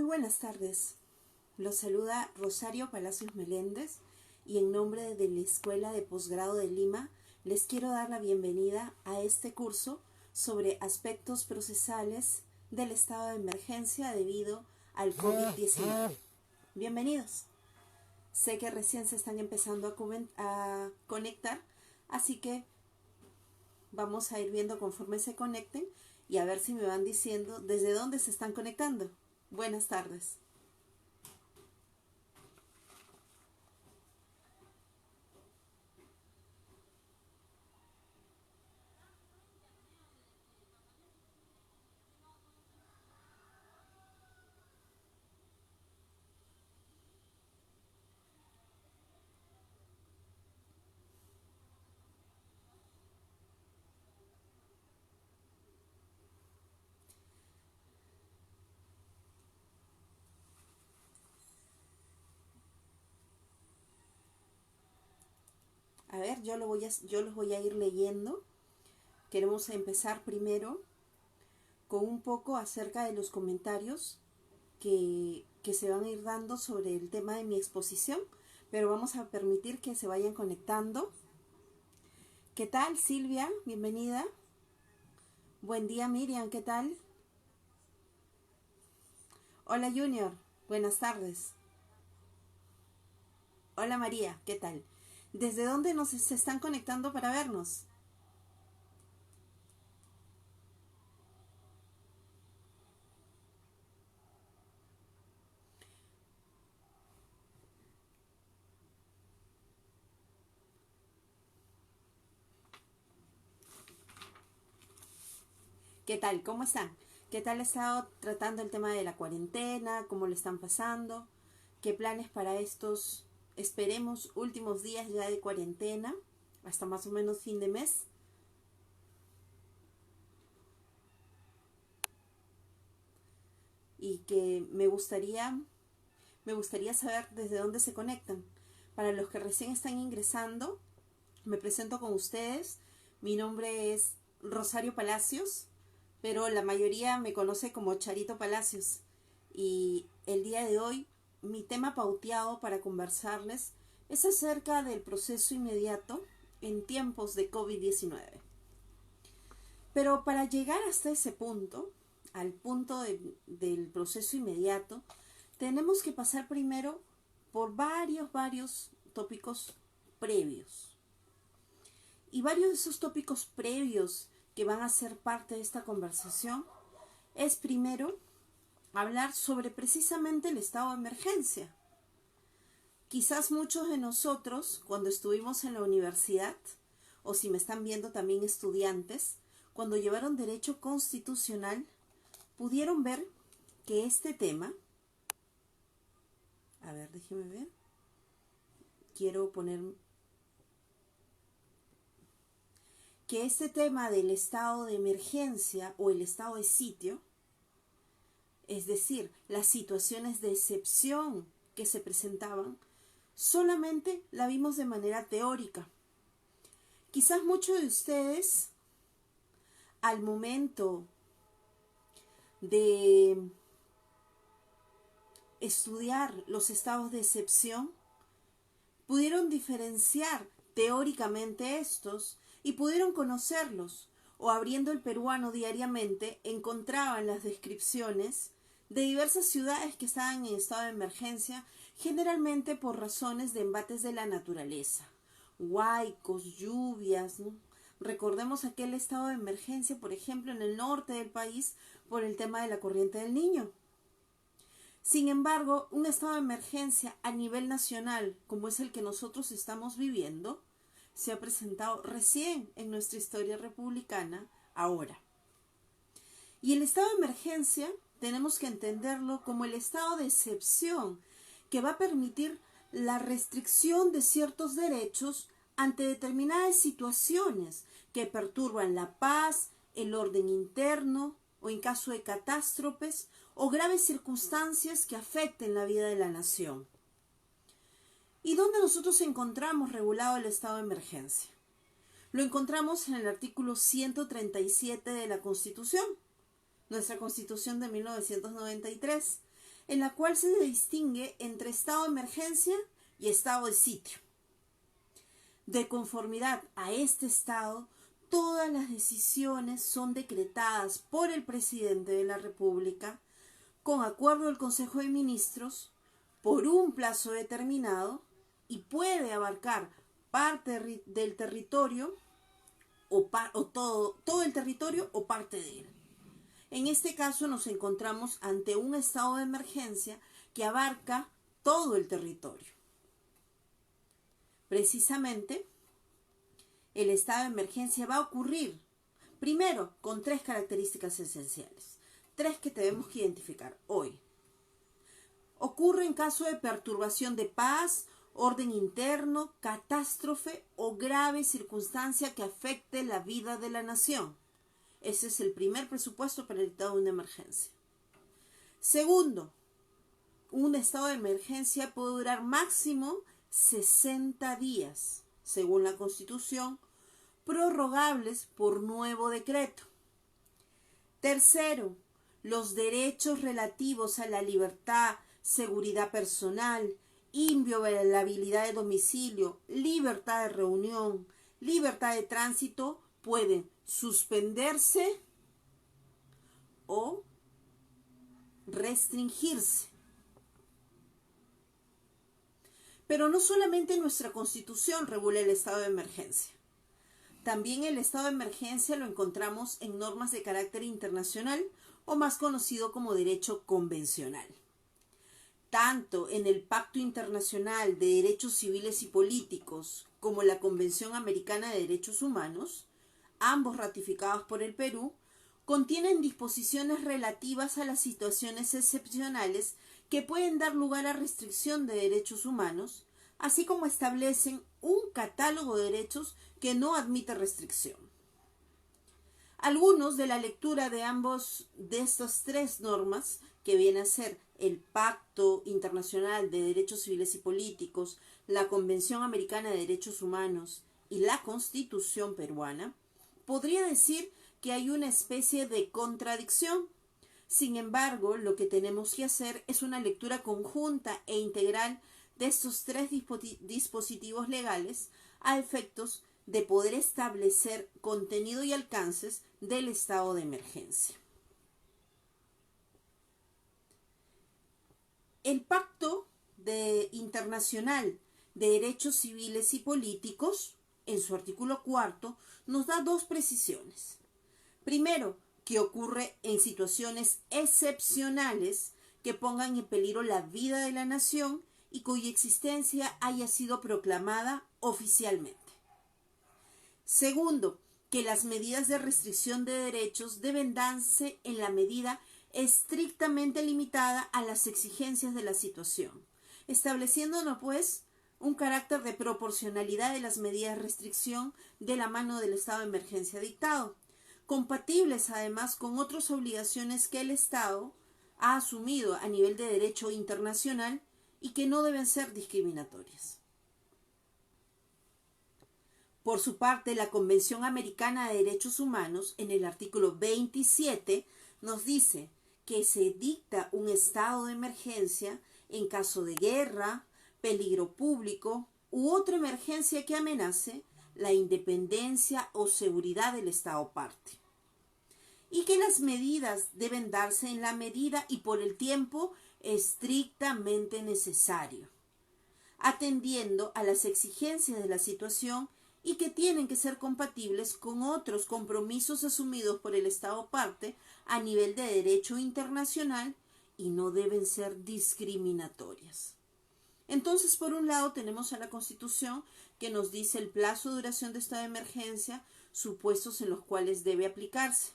buenas tardes. Los saluda Rosario Palacios Meléndez y en nombre de la Escuela de Posgrado de Lima les quiero dar la bienvenida a este curso sobre aspectos procesales del estado de emergencia debido al COVID-19. Bienvenidos. Sé que recién se están empezando a conectar, así que vamos a ir viendo conforme se conecten y a ver si me van diciendo desde dónde se están conectando. Buenas tardes. A ver, yo los voy a ir leyendo. Queremos empezar primero con un poco acerca de los comentarios que se van a ir dando sobre el tema de mi exposición, pero vamos a permitir que se vayan conectando. ¿Qué tal, Silvia? Bienvenida. Buen día, Miriam. ¿Qué tal? Hola, Junior. Buenas tardes. Hola, María. ¿Qué tal? ¿Desde dónde se están conectando para vernos? ¿Qué tal? ¿Cómo están? ¿Qué tal ha estado tratando el tema de la cuarentena? ¿Cómo lo están pasando? ¿Qué planes para estos, esperemos, últimos días ya de cuarentena? Hasta más o menos fin de mes. Y que me gustaría saber desde dónde se conectan. Para los que recién están ingresando, me presento con ustedes. Mi nombre es Rosario Palacios, pero la mayoría me conoce como Charito Palacios. Y el día de hoy, mi tema pauteado para conversarles es acerca del proceso inmediato en tiempos de COVID-19. Pero para llegar hasta ese punto, al punto del proceso inmediato, tenemos que pasar primero por varios tópicos previos. Y varios de esos tópicos previos que van a ser parte de esta conversación es primero hablar sobre precisamente el estado de emergencia. Quizás muchos de nosotros, cuando estuvimos en la universidad, o si me están viendo también estudiantes, cuando llevaron derecho constitucional, pudieron ver que este tema, a ver, déjeme ver, quiero poner, que este tema del estado de emergencia o el estado de sitio, es decir, las situaciones de excepción que se presentaban, solamente la vimos de manera teórica. Quizás muchos de ustedes, al momento de estudiar los estados de excepción, pudieron diferenciar teóricamente estos y pudieron conocerlos, o abriendo el peruano diariamente encontraban las descripciones de diversas ciudades que estaban en estado de emergencia, generalmente por razones de embates de la naturaleza, huaicos, lluvias, ¿no? Recordemos aquel estado de emergencia, por ejemplo, en el norte del país por el tema de la corriente del Niño. Sin embargo, un estado de emergencia a nivel nacional, como es el que nosotros estamos viviendo, se ha presentado recién en nuestra historia republicana, ahora. Y el estado de emergencia tenemos que entenderlo como el estado de excepción que va a permitir la restricción de ciertos derechos ante determinadas situaciones que perturban la paz, el orden interno o en caso de catástrofes o graves circunstancias que afecten la vida de la nación. ¿Y dónde nosotros encontramos regulado el estado de emergencia? Lo encontramos en el artículo 137 de la Constitución, nuestra Constitución de 1993, en la cual se distingue entre estado de emergencia y estado de sitio. De conformidad a este estado, todas las decisiones son decretadas por el presidente de la República, con acuerdo del Consejo de Ministros, por un plazo determinado, y puede abarcar parte del territorio o todo el territorio o parte de él. En este caso nos encontramos ante un estado de emergencia que abarca todo el territorio. Precisamente, el estado de emergencia va a ocurrir, primero, con 3 características esenciales, 3 que tenemos que identificar hoy. Ocurre en caso de perturbación de paz, orden interno, catástrofe o grave circunstancia que afecte la vida de la nación. Ese es el primer presupuesto para el estado de una emergencia. Segundo, un estado de emergencia puede durar máximo 60 días, según la Constitución, prorrogables por nuevo decreto. Tercero, los derechos relativos a la libertad, seguridad personal, inviolabilidad de domicilio, libertad de reunión, libertad de tránsito pueden suspenderse o restringirse. Pero no solamente nuestra Constitución regula el estado de emergencia. También el estado de emergencia lo encontramos en normas de carácter internacional o más conocido como derecho convencional. Tanto en el Pacto Internacional de Derechos Civiles y Políticos como la Convención Americana de Derechos Humanos, ambos ratificados por el Perú, contienen disposiciones relativas a las situaciones excepcionales que pueden dar lugar a restricción de derechos humanos, así como establecen un catálogo de derechos que no admite restricción. Algunos de la lectura de estas 3 normas, que viene a ser el Pacto Internacional de Derechos Civiles y Políticos, la Convención Americana de Derechos Humanos y la Constitución peruana, podría decir que hay una especie de contradicción. Sin embargo, lo que tenemos que hacer es una lectura conjunta e integral de estos 3 dispositivos legales a efectos de poder establecer contenido y alcances del estado de emergencia. El Pacto Internacional de Derechos Civiles y Políticos, en su artículo 4, nos da 2 precisiones. Primero, que ocurre en situaciones excepcionales que pongan en peligro la vida de la nación y cuya existencia haya sido proclamada oficialmente. Segundo, que las medidas de restricción de derechos deben darse en la medida estrictamente limitada a las exigencias de la situación, estableciéndonos pues un carácter de proporcionalidad de las medidas de restricción de la mano del estado de emergencia dictado, compatibles además con otras obligaciones que el Estado ha asumido a nivel de derecho internacional y que no deben ser discriminatorias. Por su parte, la Convención Americana de Derechos Humanos, en el artículo 27, nos dice que se dicta un estado de emergencia en caso de guerra, peligro público u otra emergencia que amenace la independencia o seguridad del Estado parte. Y que las medidas deben darse en la medida y por el tiempo estrictamente necesario, atendiendo a las exigencias de la situación y que tienen que ser compatibles con otros compromisos asumidos por el Estado parte a nivel de derecho internacional y no deben ser discriminatorias. Entonces, por un lado, tenemos a la Constitución que nos dice el plazo de duración de estado de emergencia, supuestos en los cuales debe aplicarse.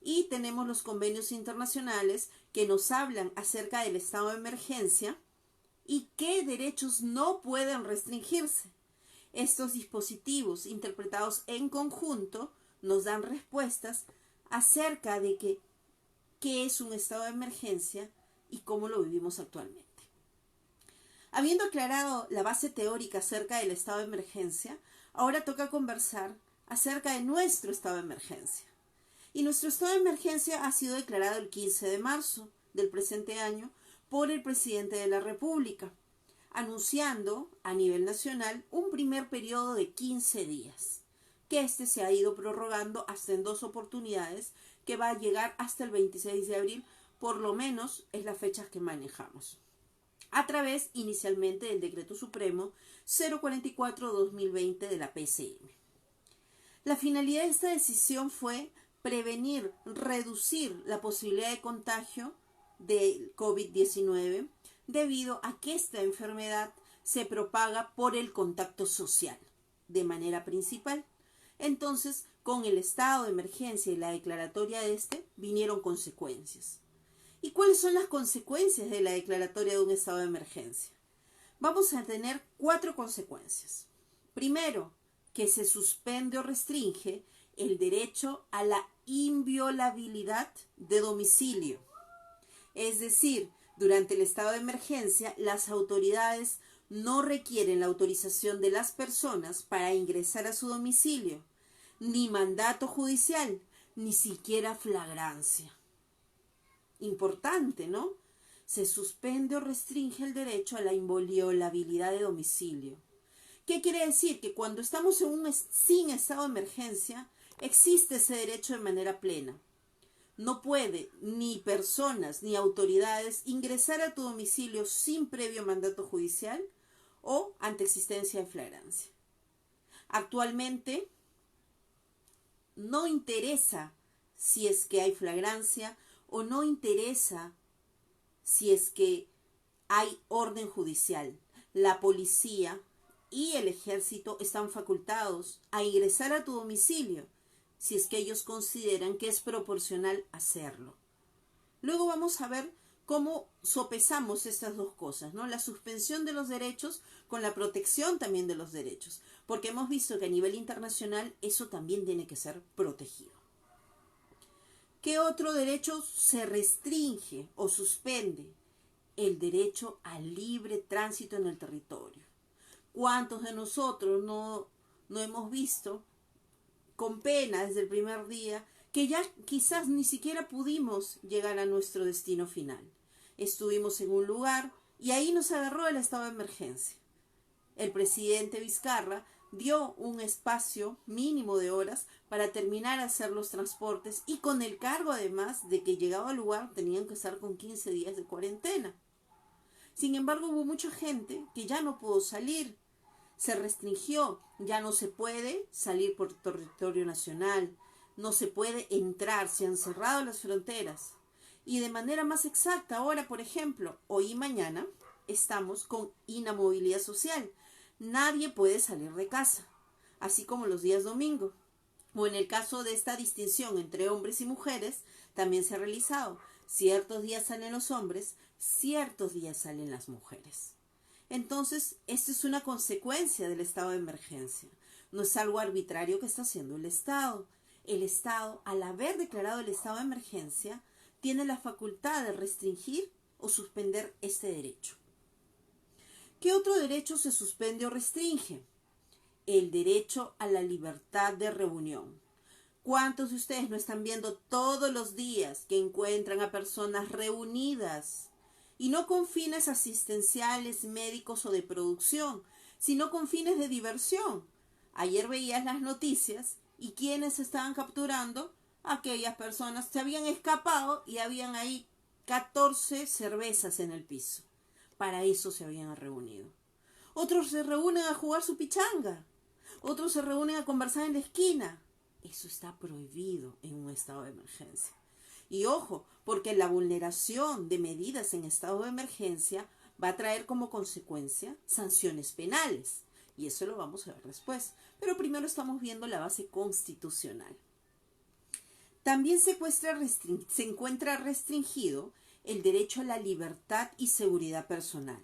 Y tenemos los convenios internacionales que nos hablan acerca del estado de emergencia y qué derechos no pueden restringirse. Estos dispositivos interpretados en conjunto nos dan respuestas acerca de qué es un estado de emergencia y cómo lo vivimos actualmente. Habiendo aclarado la base teórica acerca del estado de emergencia, ahora toca conversar acerca de nuestro estado de emergencia. Y nuestro estado de emergencia ha sido declarado el 15 de marzo del presente año por el presidente de la República, anunciando a nivel nacional un primer periodo de 15 días, que este se ha ido prorrogando hasta en 2 oportunidades, que va a llegar hasta el 26 de abril, por lo menos es la fecha que manejamos, a través inicialmente del Decreto Supremo 044-2020 de la PCM. La finalidad de esta decisión fue prevenir, reducir la posibilidad de contagio de COVID-19 debido a que esta enfermedad se propaga por el contacto social de manera principal. Entonces, con el estado de emergencia y la declaratoria de este, vinieron consecuencias. ¿Y cuáles son las consecuencias de la declaratoria de un estado de emergencia? Vamos a tener 4 consecuencias. Primero, que se suspende o restringe el derecho a la inviolabilidad de domicilio. Es decir, durante el estado de emergencia, las autoridades no requieren la autorización de las personas para ingresar a su domicilio, ni mandato judicial, ni siquiera flagrancia. Importante, ¿no? Se suspende o restringe el derecho a la inviolabilidad de domicilio. ¿Qué quiere decir? Que cuando estamos sin estado de emergencia, existe ese derecho de manera plena. No puede ni personas ni autoridades ingresar a tu domicilio sin previo mandato judicial o ante existencia de flagrancia. Actualmente no interesa si es que hay flagrancia o no interesa si es que hay orden judicial. La policía y el ejército están facultados a ingresar a tu domicilio si es que ellos consideran que es proporcional hacerlo. Luego vamos a ver cómo sopesamos estas dos cosas, ¿no? La suspensión de los derechos con la protección también de los derechos, porque hemos visto que a nivel internacional eso también tiene que ser protegido. ¿Qué otro derecho se restringe o suspende? El derecho al libre tránsito en el territorio. ¿Cuántos de nosotros no hemos visto con pena desde el primer día que ya quizás ni siquiera pudimos llegar a nuestro destino final? Estuvimos en un lugar y ahí nos agarró el estado de emergencia. El presidente Vizcarra dio un espacio mínimo de horas para terminar a hacer los transportes y con el cargo además de que llegado al lugar tenían que estar con 15 días de cuarentena. Sin embargo, hubo mucha gente que ya no pudo salir. Se restringió, ya no se puede salir por territorio nacional, no se puede entrar, se han cerrado las fronteras. Y de manera más exacta, ahora, por ejemplo, hoy y mañana, estamos con inamovilidad social. Nadie puede salir de casa, así como los días domingo. O en el caso de esta distinción entre hombres y mujeres, también se ha realizado. Ciertos días salen los hombres, ciertos días salen las mujeres. Entonces, esto es una consecuencia del estado de emergencia. No es algo arbitrario que está haciendo el Estado. El Estado, al haber declarado el estado de emergencia, tiene la facultad de restringir o suspender este derecho. ¿Qué otro derecho se suspende o restringe? El derecho a la libertad de reunión. ¿Cuántos de ustedes no están viendo todos los días que encuentran a personas reunidas? Y no con fines asistenciales, médicos o de producción, sino con fines de diversión. Ayer veías las noticias y quienes estaban capturando, aquellas personas se habían escapado y habían ahí 14 cervezas en el piso. Para eso se habían reunido. Otros se reúnen a jugar su pichanga. Otros se reúnen a conversar en la esquina. Eso está prohibido en un estado de emergencia. Y ojo, porque la vulneración de medidas en estado de emergencia va a traer como consecuencia sanciones penales. Y eso lo vamos a ver después. Pero primero estamos viendo la base constitucional. También se encuentra restringido el derecho a la libertad y seguridad personal.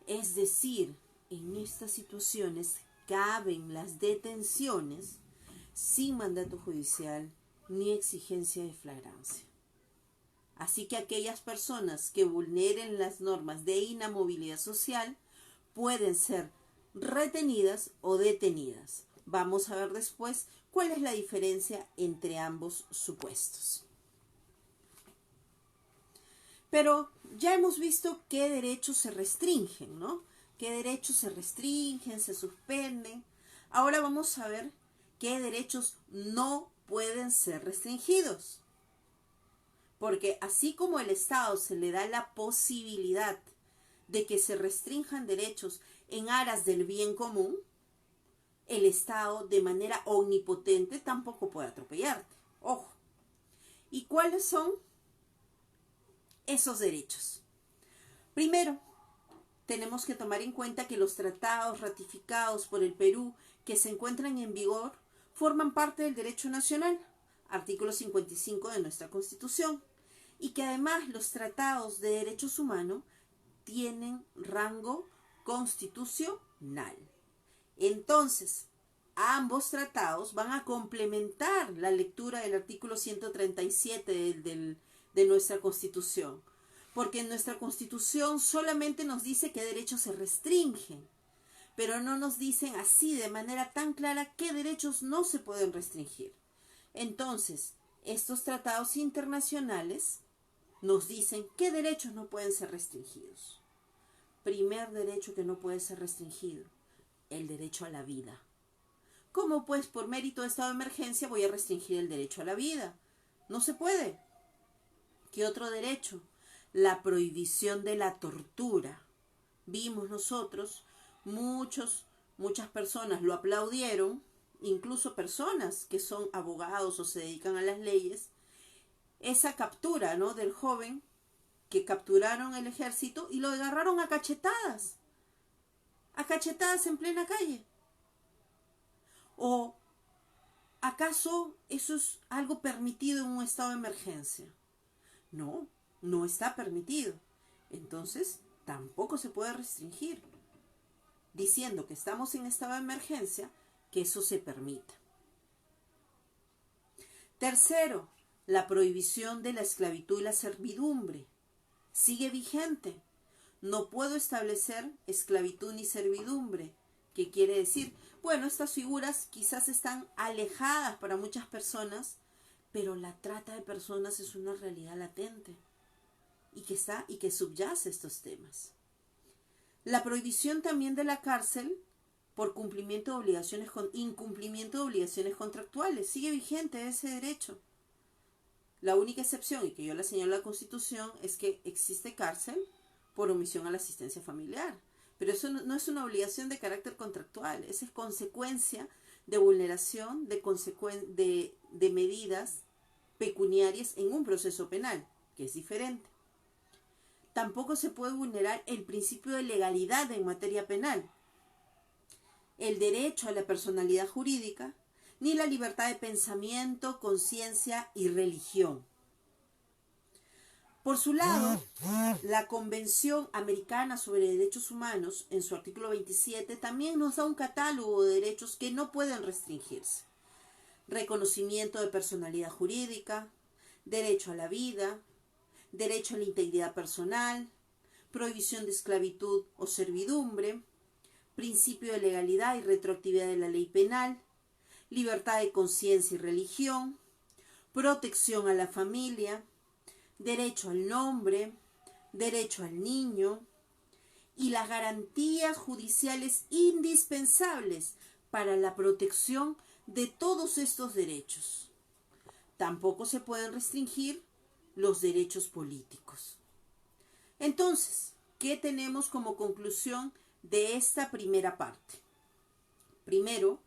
Es decir, en estas situaciones caben las detenciones sin mandato judicial ni exigencia de flagrancia. Así que aquellas personas que vulneren las normas de inamovilidad social pueden ser retenidas o detenidas. Vamos a ver después cuál es la diferencia entre ambos supuestos. Pero ya hemos visto qué derechos se restringen, ¿no? Qué derechos se restringen, se suspenden. Ahora vamos a ver qué derechos no pueden ser restringidos. Porque así como el Estado se le da la posibilidad de que se restrinjan derechos en aras del bien común, el Estado de manera omnipotente tampoco puede atropellarte. Ojo. ¿Y cuáles son esos derechos? Primero, tenemos que tomar en cuenta que los tratados ratificados por el Perú que se encuentran en vigor forman parte del derecho nacional, artículo 55 de nuestra Constitución, y que además los tratados de derechos humanos tienen rango constitucional. Entonces, ambos tratados van a complementar la lectura del artículo 137 de nuestra Constitución, porque en nuestra Constitución solamente nos dice qué derechos se restringen, pero no nos dicen así de manera tan clara qué derechos no se pueden restringir. Entonces, estos tratados internacionales nos dicen qué derechos no pueden ser restringidos. Primer derecho que no puede ser restringido, el derecho a la vida. ¿Cómo pues por mérito de estado de emergencia voy a restringir el derecho a la vida? No se puede. ¿Qué otro derecho? La prohibición de la tortura. Vimos nosotros, muchas personas lo aplaudieron, incluso personas que son abogados o se dedican a las leyes, esa captura, ¿no?, del joven que capturaron el ejército y lo agarraron a cachetadas en plena calle. ¿O acaso eso es algo permitido en un estado de emergencia? No, no está permitido. Entonces, tampoco se puede restringir, diciendo que estamos en estado de emergencia, que eso se permita. Tercero, la prohibición de la esclavitud y la servidumbre. Sigue vigente. No puedo establecer esclavitud ni servidumbre. ¿Qué quiere decir? Bueno, estas figuras quizás están alejadas para muchas personas, pero la trata de personas es una realidad latente y que subyace estos temas. La prohibición también de la cárcel por incumplimiento de obligaciones contractuales. Sigue vigente ese derecho. La única excepción, y que yo la señalo en la Constitución, es que existe cárcel por omisión a la asistencia familiar. Pero eso no es una obligación de carácter contractual, esa es consecuencia de vulneración de medidas pecuniarias en un proceso penal, que es diferente. Tampoco se puede vulnerar el principio de legalidad en materia penal, el derecho a la personalidad jurídica, ni la libertad de pensamiento, conciencia y religión. Por su lado, la Convención Americana sobre Derechos Humanos, en su artículo 27, también nos da un catálogo de derechos que no pueden restringirse. Reconocimiento de personalidad jurídica, derecho a la vida, derecho a la integridad personal, prohibición de esclavitud o servidumbre, principio de legalidad y retroactividad de la ley penal, libertad de conciencia y religión, protección a la familia, derecho al nombre, derecho al niño y las garantías judiciales indispensables para la protección de todos estos derechos. Tampoco se pueden restringir los derechos políticos. Entonces, ¿qué tenemos como conclusión de esta primera parte? Primero,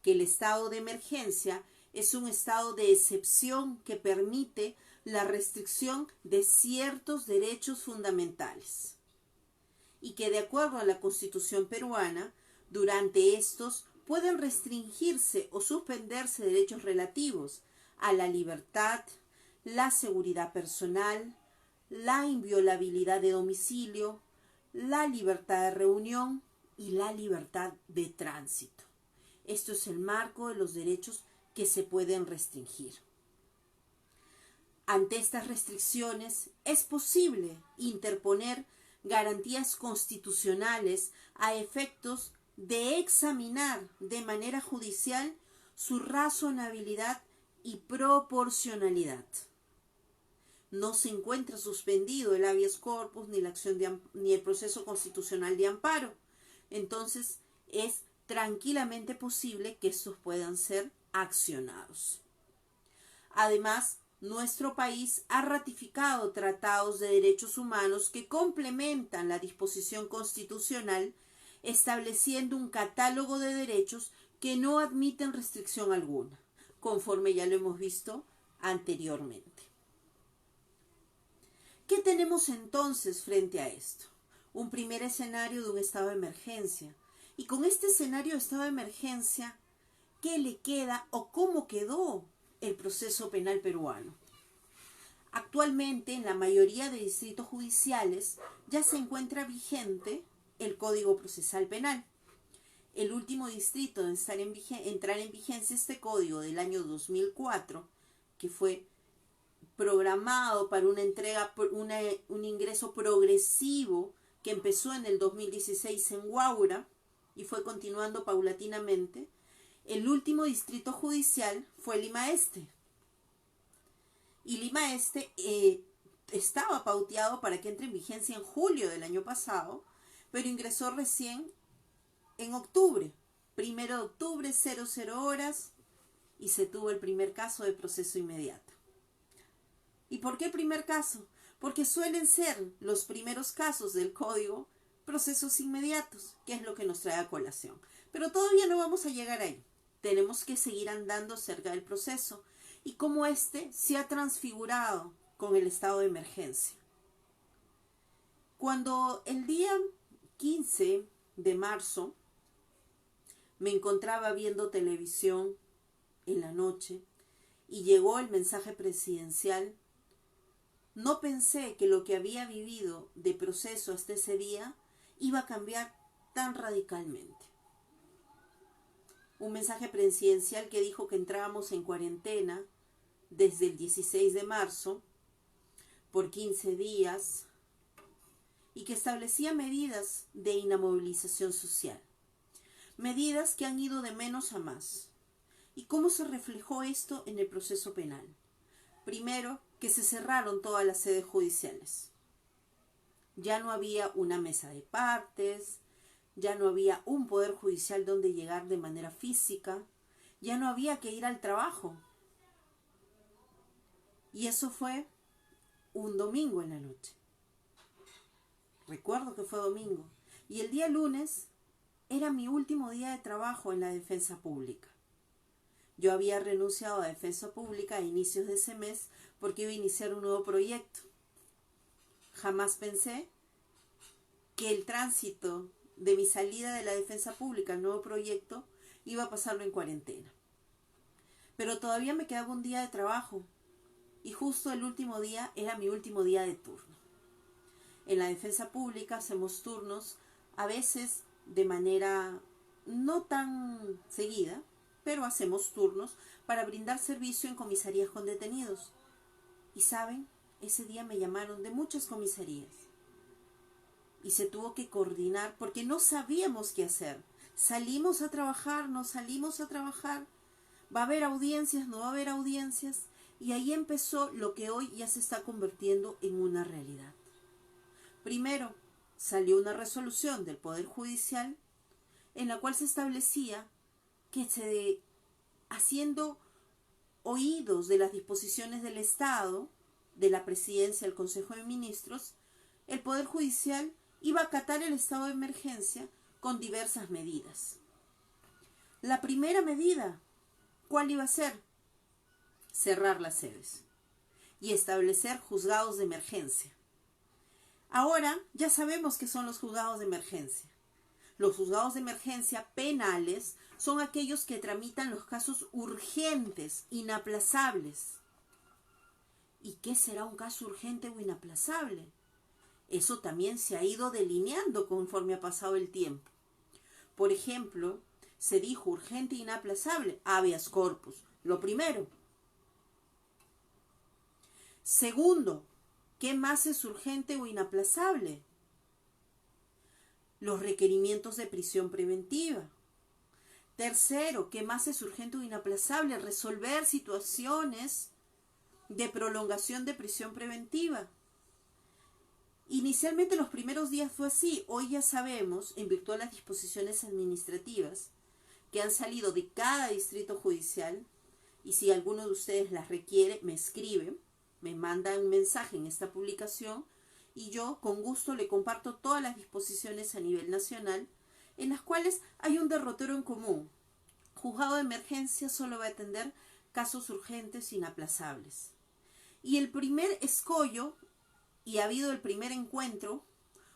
que el estado de emergencia es un estado de excepción que permite la restricción de ciertos derechos fundamentales y que de acuerdo a la Constitución peruana, durante estos pueden restringirse o suspenderse derechos relativos a la libertad, la seguridad personal, la inviolabilidad de domicilio, la libertad de reunión y la libertad de tránsito. Esto es el marco de los derechos que se pueden restringir. Ante estas restricciones es posible interponer garantías constitucionales a efectos de examinar de manera judicial su razonabilidad y proporcionalidad. no se encuentra suspendido el habeas corpus ni la acción ni el proceso constitucional de amparo. Entonces es tranquilamente posible que estos puedan ser accionados. Además, nuestro país ha ratificado tratados de derechos humanos que complementan la disposición constitucional, estableciendo un catálogo de derechos que no admiten restricción alguna, conforme ya lo hemos visto anteriormente. ¿Qué tenemos entonces frente a esto? Un primer escenario de un estado de emergencia. Y con este escenario de estado de emergencia, ¿qué le queda o cómo quedó el proceso penal peruano? Actualmente, en la mayoría de distritos judiciales ya se encuentra vigente el Código Procesal Penal. El último distrito en entrar en vigencia este código del año 2004, que fue programado para un ingreso progresivo que empezó en el 2016 en Huaura y fue continuando paulatinamente. El último distrito judicial fue Lima Este. Y Lima Este estaba pauteado para que entre en vigencia en julio del año pasado, pero ingresó recién en octubre. 1 de octubre, 00 horas, y se tuvo el primer caso de proceso inmediato. ¿Y por qué el primer caso? Porque suelen ser los primeros casos del código procesos inmediatos, que es lo que nos trae a colación. Pero todavía no vamos a llegar ahí. Tenemos que seguir andando cerca del proceso y cómo éste se ha transfigurado con el estado de emergencia. Cuando el día 15 de marzo me encontraba viendo televisión en la noche y llegó el mensaje presidencial, no pensé que lo que había vivido de proceso hasta ese día iba a cambiar tan radicalmente. Un mensaje presidencial que dijo que entrábamos en cuarentena desde el 16 de marzo por 15 días y que establecía medidas de inamovilización social. Medidas que han ido de menos a más. ¿Y cómo se reflejó esto en el proceso penal? Primero, que se cerraron todas las sedes judiciales. Ya no había una mesa de partes, ya no había un poder judicial donde llegar de manera física, ya no había que ir al trabajo. Y eso fue un domingo en la noche. Recuerdo que fue domingo. Y el día lunes era mi último día de trabajo en la defensa pública. Yo había renunciado a defensa pública a inicios de ese mes porque iba a iniciar un nuevo proyecto. Jamás pensé que el tránsito de mi salida de la defensa pública al nuevo proyecto iba a pasarlo en cuarentena. Pero todavía me quedaba un día de trabajo y justo el último día era mi último día de turno. En la defensa pública hacemos turnos a veces de manera no tan seguida, pero hacemos turnos para brindar servicio en comisarías con detenidos. Y saben, ese día me llamaron de muchas comisarías y se tuvo que coordinar porque no sabíamos qué hacer. Salimos a trabajar, no salimos a trabajar, va a haber audiencias, no va a haber audiencias, y ahí empezó lo que hoy ya se está convirtiendo en una realidad. Primero, salió una resolución del Poder Judicial en la cual se establecía que haciendo oídos de las disposiciones del Estado, de la Presidencia del Consejo de Ministros, el Poder Judicial iba a acatar el estado de emergencia con diversas medidas. La primera medida, ¿cuál iba a ser? Cerrar las sedes y establecer juzgados de emergencia. Ahora ya sabemos qué son los juzgados de emergencia. Los juzgados de emergencia penales son aquellos que tramitan los casos urgentes, inaplazables. ¿Y qué será un caso urgente o inaplazable? Eso también se ha ido delineando conforme ha pasado el tiempo. Por ejemplo, se dijo urgente e inaplazable, habeas corpus, lo primero. Segundo, ¿qué más es urgente o inaplazable? Los requerimientos de prisión preventiva. Tercero, ¿qué más es urgente o inaplazable? Resolver situaciones de prolongación de prisión preventiva. Inicialmente los primeros días fue así. Hoy ya sabemos, en virtud de las disposiciones administrativas que han salido de cada distrito judicial, y si alguno de ustedes las requiere, me escribe, me manda un mensaje en esta publicación y yo con gusto le comparto todas las disposiciones a nivel nacional en las cuales hay un derrotero en común. Juzgado de emergencia solo va a atender casos urgentes inaplazables. Y el primer escollo, y ha habido el primer encuentro,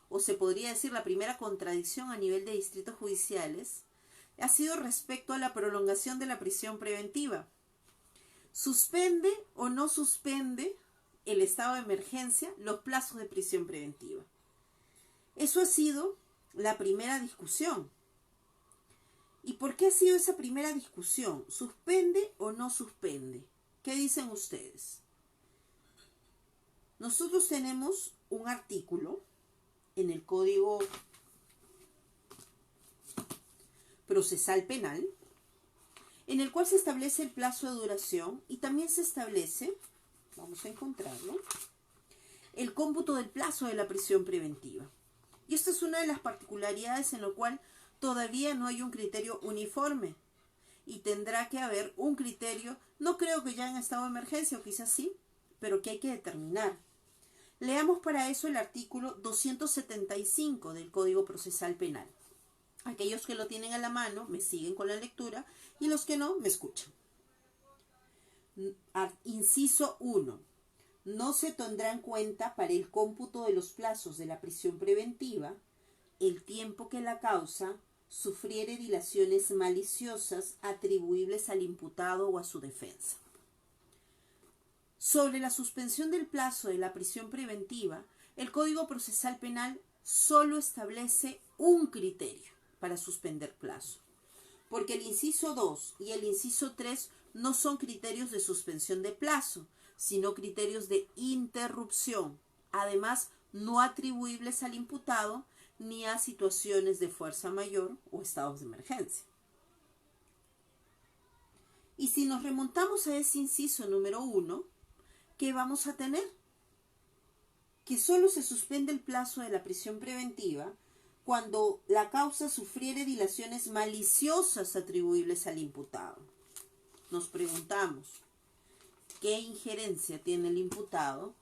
o se podría decir la primera contradicción a nivel de distritos judiciales, ha sido respecto a la prolongación de la prisión preventiva. ¿Suspende o no suspende el estado de emergencia los plazos de prisión preventiva? Eso ha sido la primera discusión. ¿Y por qué ha sido esa primera discusión? ¿Suspende o no suspende? ¿Qué dicen ustedes? Nosotros tenemos un artículo en el Código Procesal Penal en el cual se establece el plazo de duración y también se establece, vamos a encontrarlo, el cómputo del plazo de la prisión preventiva. Y esta es una de las particularidades en lo cual todavía no hay un criterio uniforme y tendrá que haber un criterio, no creo que ya en estado de emergencia o quizás sí, pero que hay que determinar. Leamos para eso el artículo 275 del Código Procesal Penal. Aquellos que lo tienen a la mano me siguen con la lectura y los que no me escuchan. Inciso 1. No se tendrá en cuenta para el cómputo de los plazos de la prisión preventiva el tiempo que la causa sufriere dilaciones maliciosas atribuibles al imputado o a su defensa. Sobre la suspensión del plazo de la prisión preventiva, el Código Procesal Penal solo establece un criterio para suspender plazo, porque el inciso 2 y el inciso 3 no son criterios de suspensión de plazo, sino criterios de interrupción, además no atribuibles al imputado ni a situaciones de fuerza mayor o estados de emergencia. Y si nos remontamos a ese inciso número 1, ¿qué vamos a tener? Que solo se suspende el plazo de la prisión preventiva cuando la causa sufriere dilaciones maliciosas atribuibles al imputado. Nos preguntamos, ¿qué injerencia tiene el imputado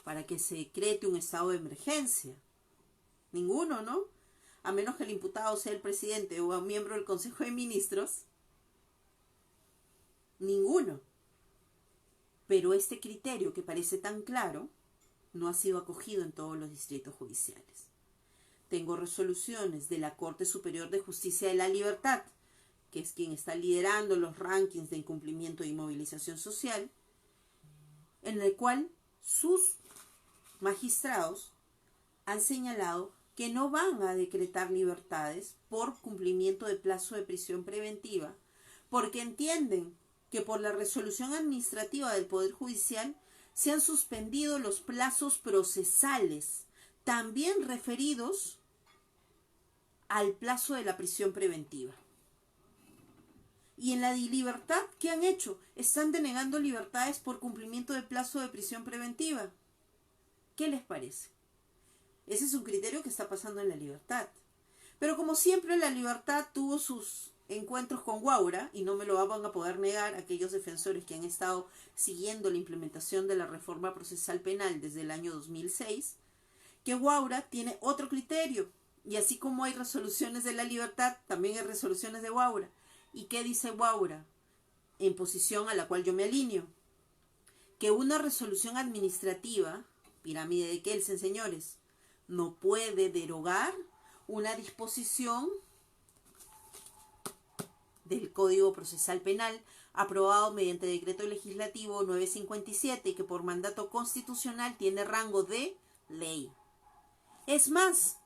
para que se decrete un estado de emergencia? Ninguno, ¿no? A menos que el imputado sea el presidente o un miembro del Consejo de Ministros. Ninguno. Pero este criterio que parece tan claro no ha sido acogido en todos los distritos judiciales. Tengo resoluciones de la Corte Superior de Justicia de la Libertad, que es quien está liderando los rankings de incumplimiento e inmovilización social, en el cual sus magistrados han señalado que no van a decretar libertades por cumplimiento de plazo de prisión preventiva, porque entienden que por la resolución administrativa del Poder Judicial se han suspendido los plazos procesales, también referidos al plazo de la prisión preventiva. Y en la libertad, ¿qué han hecho? Están denegando libertades por cumplimiento de plazo de prisión preventiva. ¿Qué les parece? Ese es un criterio que está pasando en la libertad. Pero como siempre, la libertad tuvo sus encuentros con Guaura, y no me lo van a poder negar aquellos defensores que han estado siguiendo la implementación de la reforma procesal penal desde el año 2006, que Guaura tiene otro criterio. Y así como hay resoluciones de la libertad, también hay resoluciones de Guaura. ¿Y qué dice Guaura? En posición a la cual yo me alineo. Que una resolución administrativa, pirámide de Kelsen, señores, no puede derogar una disposición del Código Procesal Penal aprobado mediante decreto legislativo 957 y que por mandato constitucional tiene rango de ley. Es más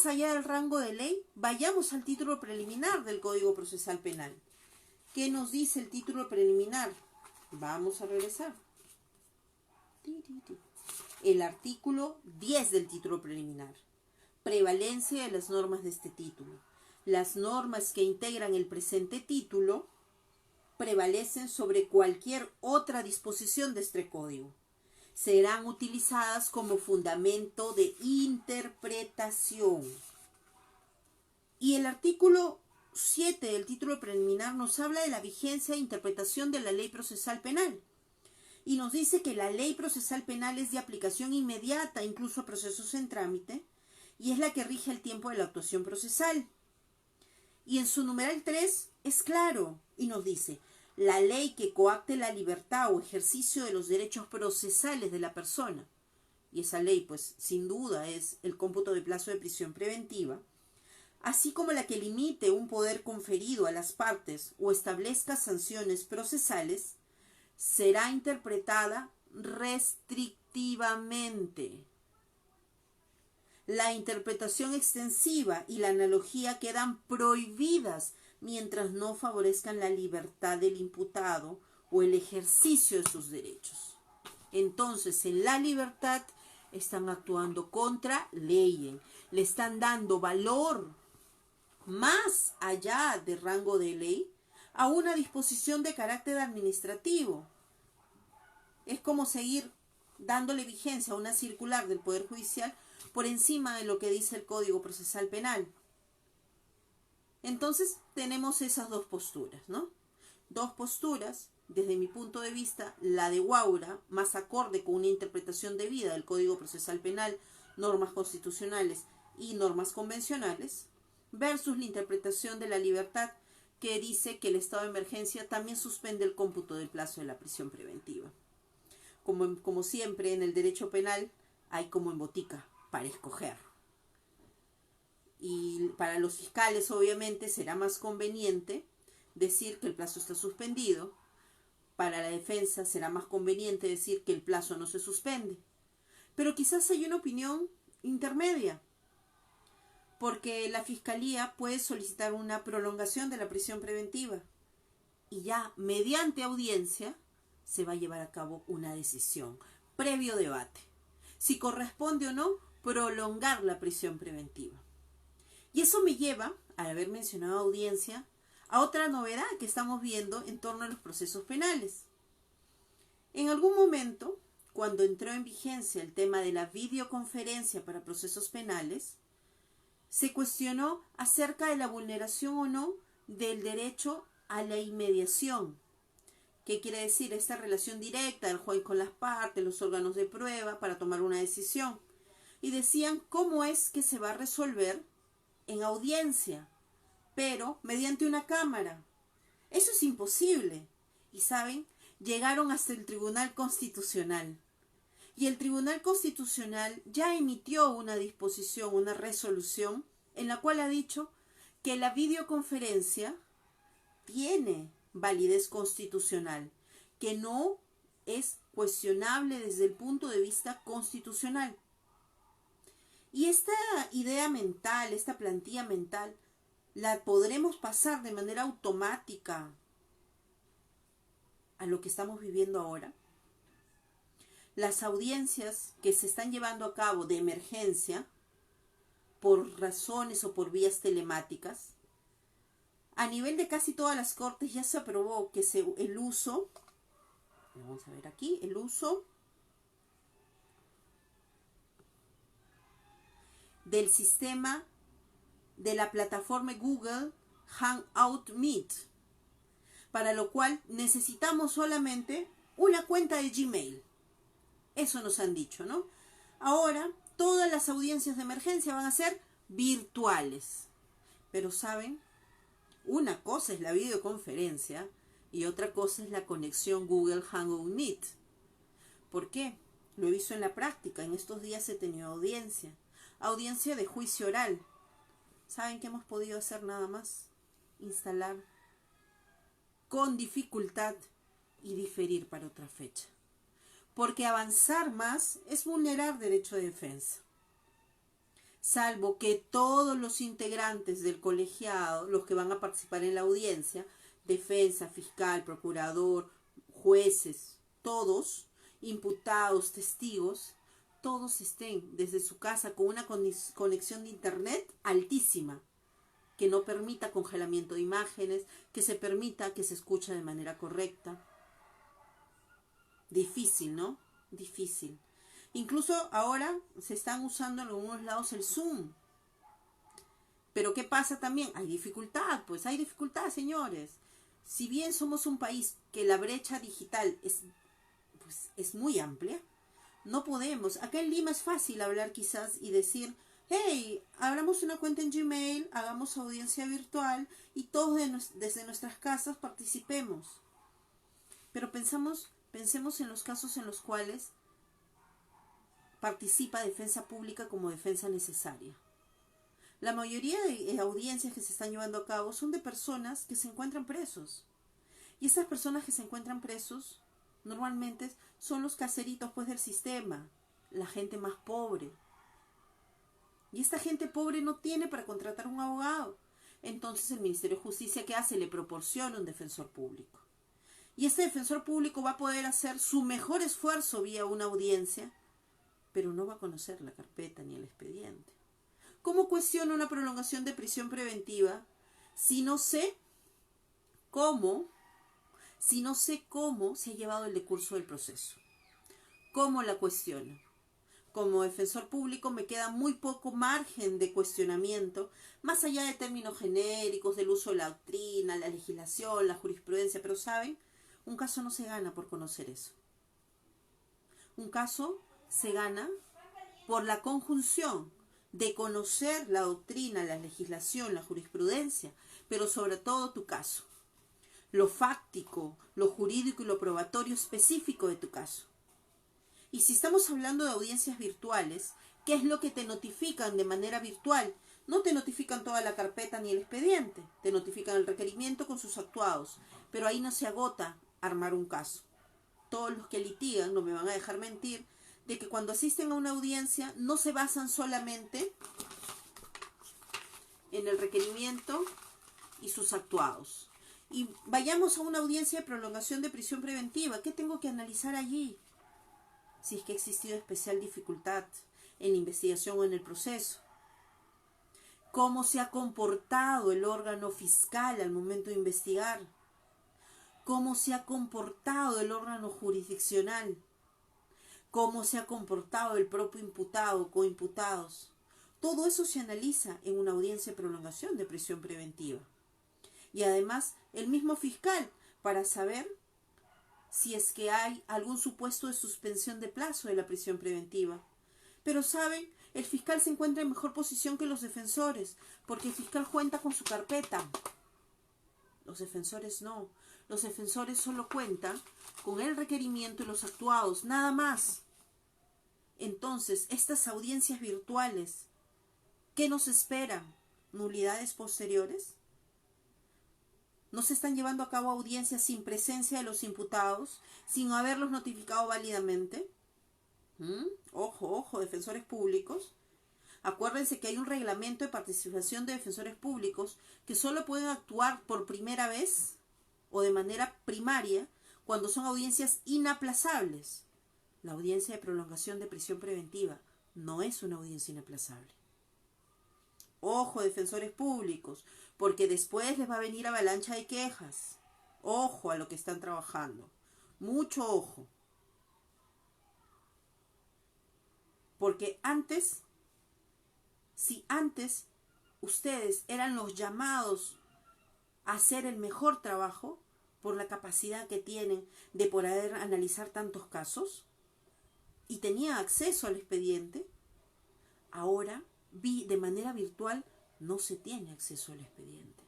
allá del rango de ley, vayamos al título preliminar del Código Procesal Penal. ¿Qué nos dice el título preliminar? Vamos a regresar. El artículo 10 del título preliminar. Prevalencia de las normas de este título. Las normas que integran el presente título prevalecen sobre cualquier otra disposición de este código. Serán utilizadas como fundamento de interpretación. Y el artículo 7 del título preliminar nos habla de la vigencia e interpretación de la ley procesal penal. Y nos dice que la ley procesal penal es de aplicación inmediata, incluso a procesos en trámite, y es la que rige el tiempo de la actuación procesal. Y en su numeral 3 es claro, y nos dice: la ley que coacte la libertad o ejercicio de los derechos procesales de la persona, y esa ley, pues, sin duda es el cómputo de plazo de prisión preventiva, así como la que limite un poder conferido a las partes o establezca sanciones procesales, será interpretada restrictivamente. La interpretación extensiva y la analogía quedan prohibidas mientras no favorezcan la libertad del imputado o el ejercicio de sus derechos. Entonces, en la libertad están actuando contra ley, le están dando valor más allá de rango de ley a una disposición de carácter administrativo. Es como seguir dándole vigencia a una circular del Poder Judicial por encima de lo que dice el Código Procesal Penal. Entonces tenemos esas dos posturas, ¿no? Dos posturas, desde mi punto de vista, la de Guaura, más acorde con una interpretación debida del Código Procesal Penal, normas constitucionales y normas convencionales, versus la interpretación de la libertad, que dice que el estado de emergencia también suspende el cómputo del plazo de la prisión preventiva. Como siempre en el derecho penal, hay como en botica para escoger. Y para los fiscales, obviamente, será más conveniente decir que el plazo está suspendido. Para la defensa será más conveniente decir que el plazo no se suspende. Pero quizás hay una opinión intermedia, porque la fiscalía puede solicitar una prolongación de la prisión preventiva y ya mediante audiencia se va a llevar a cabo una decisión, previo debate, si corresponde o no prolongar la prisión preventiva. Y eso me lleva, al haber mencionado audiencia, a otra novedad que estamos viendo en torno a los procesos penales. En algún momento, cuando entró en vigencia el tema de la videoconferencia para procesos penales, se cuestionó acerca de la vulneración o no del derecho a la inmediación. ¿Qué quiere decir? Esta relación directa del juez con las partes, los órganos de prueba para tomar una decisión. Y decían cómo es que se va a resolver en audiencia, pero mediante una cámara. Eso es imposible. Y ¿saben? Llegaron hasta el Tribunal Constitucional. Y el Tribunal Constitucional ya emitió una disposición, una resolución, en la cual ha dicho que la videoconferencia tiene validez constitucional, que no es cuestionable desde el punto de vista constitucional. Y esta idea mental, esta plantilla mental, la podremos pasar de manera automática a lo que estamos viviendo ahora. Las audiencias que se están llevando a cabo de emergencia por razones o por vías telemáticas, a nivel de casi todas las cortes ya se aprobó que el uso, vamos a ver aquí, el uso del sistema de la plataforma Google Hangout Meet, para lo cual necesitamos solamente una cuenta de Gmail. Eso nos han dicho, ¿no? Ahora, todas las audiencias de emergencia van a ser virtuales. Pero, ¿saben? Una cosa es la videoconferencia y otra cosa es la conexión Google Hangout Meet. ¿Por qué? Lo he visto en la práctica. En estos días he tenido audiencia. Audiencia de juicio oral. ¿Saben qué hemos podido hacer nada más? Instalar con dificultad y diferir para otra fecha. Porque avanzar más es vulnerar derecho de defensa. Salvo que todos los integrantes del colegiado, los que van a participar en la audiencia, defensa, fiscal, procurador, jueces, todos, imputados, testigos, todos estén desde su casa con una conexión de internet altísima. que no permita congelamiento de imágenes, que se permita que se escuche de manera correcta. Difícil, ¿no? Difícil. Incluso ahora se están usando en algunos lados el Zoom. Pero ¿qué pasa también? Hay dificultad, pues hay dificultad, señores. Si bien somos un país que la brecha digital es muy amplia, no podemos. Acá en Lima es fácil hablar quizás y decir, hey, abramos una cuenta en Gmail, hagamos audiencia virtual y todos desde nuestras casas participemos. Pero pensemos en los casos en los cuales participa defensa pública como defensa necesaria. La mayoría de audiencias que se están llevando a cabo son de personas que se encuentran presos. Y esas personas que se encuentran presos normalmente son los caseritos pues del sistema, la gente más pobre. Y esta gente pobre no tiene para contratar un abogado. Entonces el Ministerio de Justicia, ¿qué hace? Le proporciona un defensor público. Y este defensor público va a poder hacer su mejor esfuerzo vía una audiencia, pero no va a conocer la carpeta ni el expediente. ¿Cómo cuestiono una prolongación de prisión preventiva si no sé cómo se ha llevado el decurso del proceso? ¿Cómo la cuestiono? Como defensor público me queda muy poco margen de cuestionamiento, más allá de términos genéricos, del uso de la doctrina, la legislación, la jurisprudencia, pero ¿saben? Un caso no se gana por conocer eso. Un caso se gana por la conjunción de conocer la doctrina, la legislación, la jurisprudencia, pero sobre todo tu caso. Lo fáctico, lo jurídico y lo probatorio específico de tu caso. Y si estamos hablando de audiencias virtuales, ¿qué es lo que te notifican de manera virtual? No te notifican toda la carpeta ni el expediente, te notifican el requerimiento con sus actuados, pero ahí no se agota armar un caso. Todos los que litigan no me van a dejar mentir de que cuando asisten a una audiencia no se basan solamente en el requerimiento y sus actuados. Y vayamos a una audiencia de prolongación de prisión preventiva. ¿Qué tengo que analizar allí? Si es que ha existido especial dificultad en la investigación o en el proceso. ¿Cómo se ha comportado el órgano fiscal al momento de investigar? ¿Cómo se ha comportado el órgano jurisdiccional? ¿Cómo se ha comportado el propio imputado o coimputados? Todo eso se analiza en una audiencia de prolongación de prisión preventiva. Y además, el mismo fiscal, para saber si es que hay algún supuesto de suspensión de plazo de la prisión preventiva. Pero ¿saben? El fiscal se encuentra en mejor posición que los defensores, porque el fiscal cuenta con su carpeta. Los defensores no. Los defensores solo cuentan con el requerimiento y los actuados, nada más. Entonces, estas audiencias virtuales, ¿qué nos esperan? ¿Nulidades posteriores? ¿No se están llevando a cabo audiencias sin presencia de los imputados, sin haberlos notificado válidamente? Ojo, defensores públicos. Acuérdense que hay un reglamento de participación de defensores públicos que solo pueden actuar por primera vez o de manera primaria cuando son audiencias inaplazables. La audiencia de prolongación de prisión preventiva no es una audiencia inaplazable. Ojo, defensores públicos, porque después les va a venir avalancha de quejas. Ojo a lo que están trabajando. Mucho ojo. Porque si antes ustedes eran los llamados a hacer el mejor trabajo por la capacidad que tienen de poder analizar tantos casos y tenían acceso al expediente, ahora de manera virtual no se tiene acceso al expediente.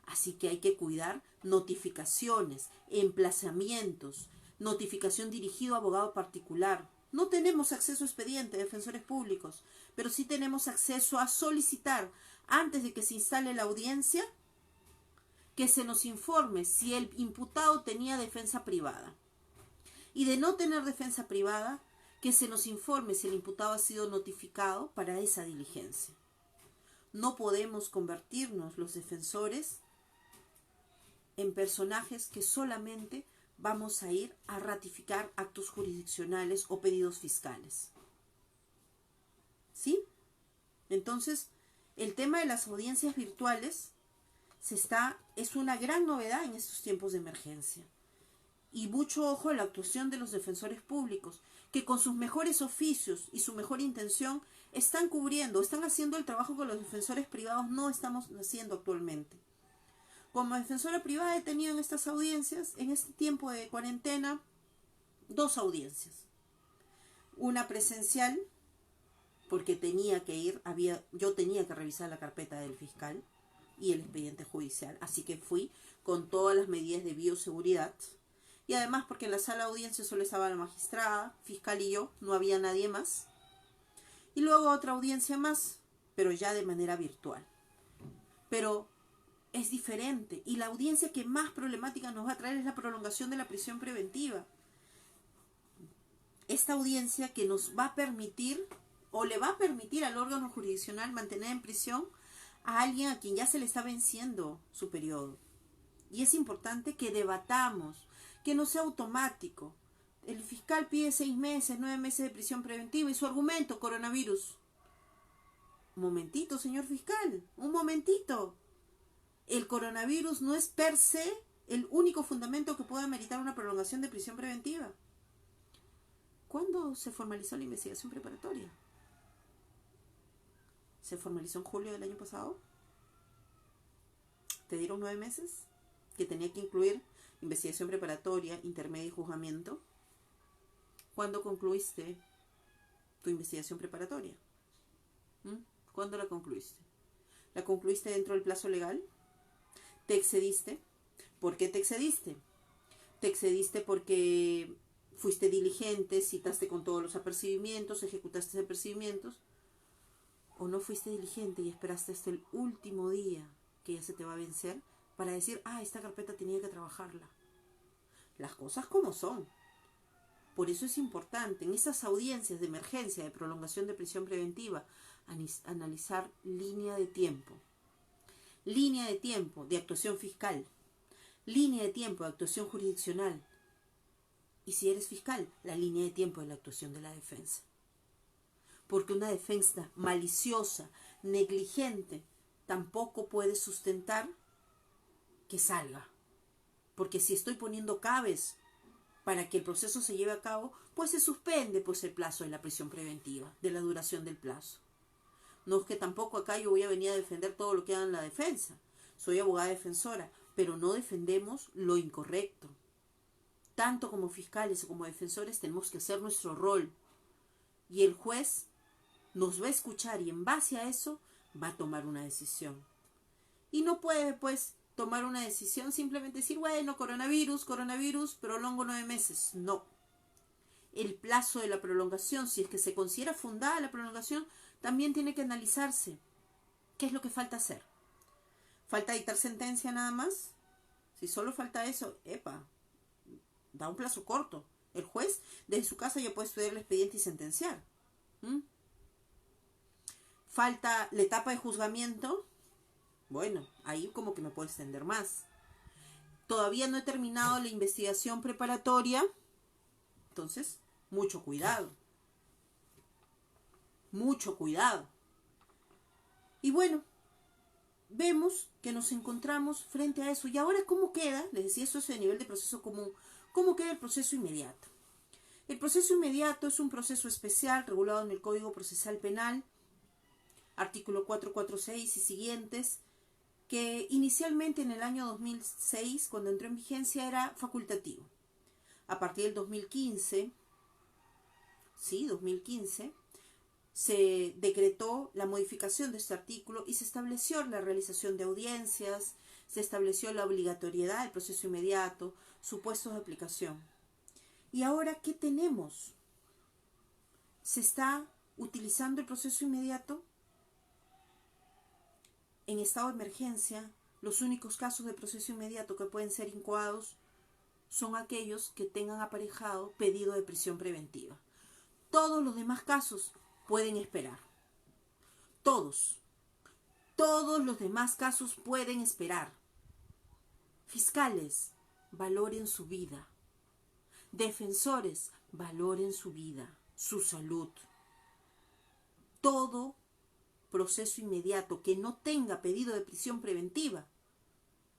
Así que hay que cuidar notificaciones, emplazamientos, notificación dirigido a abogado particular. No tenemos acceso a expediente, defensores públicos, pero sí tenemos acceso a solicitar, antes de que se instale la audiencia, que se nos informe si el imputado tenía defensa privada. Y de no tener defensa privada, que se nos informe si el imputado ha sido notificado para esa diligencia. No podemos convertirnos los defensores en personajes que solamente vamos a ir a ratificar actos jurisdiccionales o pedidos fiscales. ¿Sí? Entonces, el tema de las audiencias virtuales es una gran novedad en estos tiempos de emergencia. Y mucho ojo a la actuación de los defensores públicos, que con sus mejores oficios y su mejor intención están haciendo el trabajo que los defensores privados no estamos haciendo actualmente. Como defensora privada he tenido en estas audiencias, en este tiempo de cuarentena, 2 audiencias. Una presencial, porque tenía que ir, yo tenía que revisar la carpeta del fiscal y el expediente judicial, así que fui con todas las medidas de bioseguridad. Y además porque en la sala de audiencia solo estaba la magistrada, fiscal y yo, no había nadie más. Y luego otra audiencia más, pero ya de manera virtual. Pero es diferente, y la audiencia que más problemática nos va a traer es la prolongación de la prisión preventiva. Esta audiencia que nos va a permitir, o le va a permitir al órgano jurisdiccional mantener en prisión a alguien a quien ya se le está venciendo su periodo. Y es importante que debatamos, que no sea automático. El fiscal pide 6 meses, 9 meses de prisión preventiva y su argumento, coronavirus. Un momentito, señor fiscal, un momentito. El coronavirus no es per se el único fundamento que pueda meritar una prolongación de prisión preventiva. ¿Cuándo se formalizó la investigación preparatoria? ¿Se formalizó en julio del año pasado? ¿Te dieron 9 meses? Que tenía que incluir investigación preparatoria, intermedia y juzgamiento. ¿Cuándo concluiste tu investigación preparatoria? ¿Cuándo la concluiste? ¿La concluiste dentro del plazo legal? ¿Te excediste? ¿Por qué te excediste? ¿Te excediste porque fuiste diligente, citaste con todos los apercibimientos, ejecutaste apercibimientos? ¿O no fuiste diligente y esperaste hasta el último día que ya se te va a vencer para decir, esta carpeta tenía que trabajarla? Las cosas como son. Por eso es importante en esas audiencias de emergencia, de prolongación de prisión preventiva, analizar línea de tiempo. Línea de tiempo de actuación fiscal. Línea de tiempo de actuación jurisdiccional. Y si eres fiscal, la línea de tiempo de la actuación de la defensa. Porque una defensa maliciosa, negligente, tampoco puede sustentar que salga. Porque si estoy poniendo cabes para que el proceso se lleve a cabo, pues se suspende el plazo de la prisión preventiva, de la duración del plazo. No es que tampoco acá yo voy a venir a defender todo lo que haga en la defensa. Soy abogada defensora, pero no defendemos lo incorrecto. Tanto como fiscales o como defensores tenemos que hacer nuestro rol. Y el juez nos va a escuchar y en base a eso va a tomar una decisión. Y no puede, tomar una decisión simplemente decir, bueno, coronavirus, prolongo 9 meses. No. El plazo de la prolongación, si es que se considera fundada la prolongación, también tiene que analizarse. ¿Qué es lo que falta hacer? ¿Falta dictar sentencia nada más? Si solo falta eso, da un plazo corto. El juez desde su casa ya puede estudiar el expediente y sentenciar. ¿Falta la etapa de juzgamiento? Bueno, ahí como que me puedo extender más. Todavía no he terminado la investigación preparatoria. Entonces, mucho cuidado. Mucho cuidado. Y bueno, vemos que nos encontramos frente a eso. Y ahora, ¿cómo queda? Les decía, eso es a nivel de proceso común. ¿Cómo queda el proceso inmediato? El proceso inmediato es un proceso especial regulado en el Código Procesal Penal, artículo 446 y siguientes, que inicialmente en el año 2006, cuando entró en vigencia, era facultativo. A partir del 2015, se decretó la modificación de este artículo y se estableció la realización de audiencias, se estableció la obligatoriedad del proceso inmediato, supuestos de aplicación. ¿Y ahora qué tenemos? ¿Se está utilizando el proceso inmediato? En estado de emergencia, los únicos casos de proceso inmediato que pueden ser incoados son aquellos que tengan aparejado pedido de prisión preventiva. Todos los demás casos pueden esperar. Todos los demás casos pueden esperar. Fiscales, valoren su vida. Defensores, valoren su vida, su salud. Todo proceso inmediato que no tenga pedido de prisión preventiva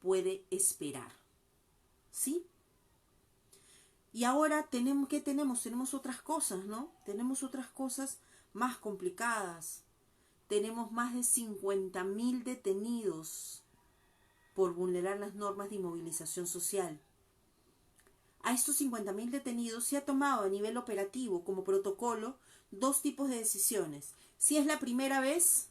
puede esperar. ¿Sí? Y ahora ¿qué tenemos? Tenemos otras cosas, ¿no? Tenemos otras cosas más complicadas. Tenemos más de 50.000 detenidos por vulnerar las normas de inmovilización social. A estos 50.000 detenidos se ha tomado a nivel operativo como protocolo 2 tipos de decisiones. Si es la primera vez,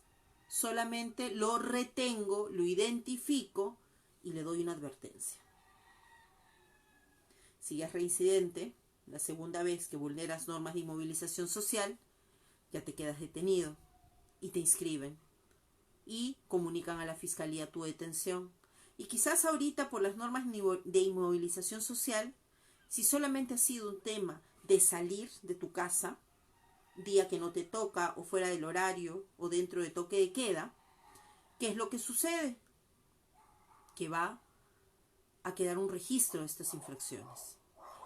solamente lo retengo, lo identifico y le doy una advertencia. Si ya es reincidente, la segunda vez que vulneras normas de inmovilización social, ya te quedas detenido y te inscriben y comunican a la fiscalía tu detención. Y quizás ahorita por las normas de inmovilización social, si solamente ha sido un tema de salir de tu casa, día que no te toca o fuera del horario o dentro de toque de queda, ¿qué es lo que sucede? Que va a quedar un registro de estas infracciones.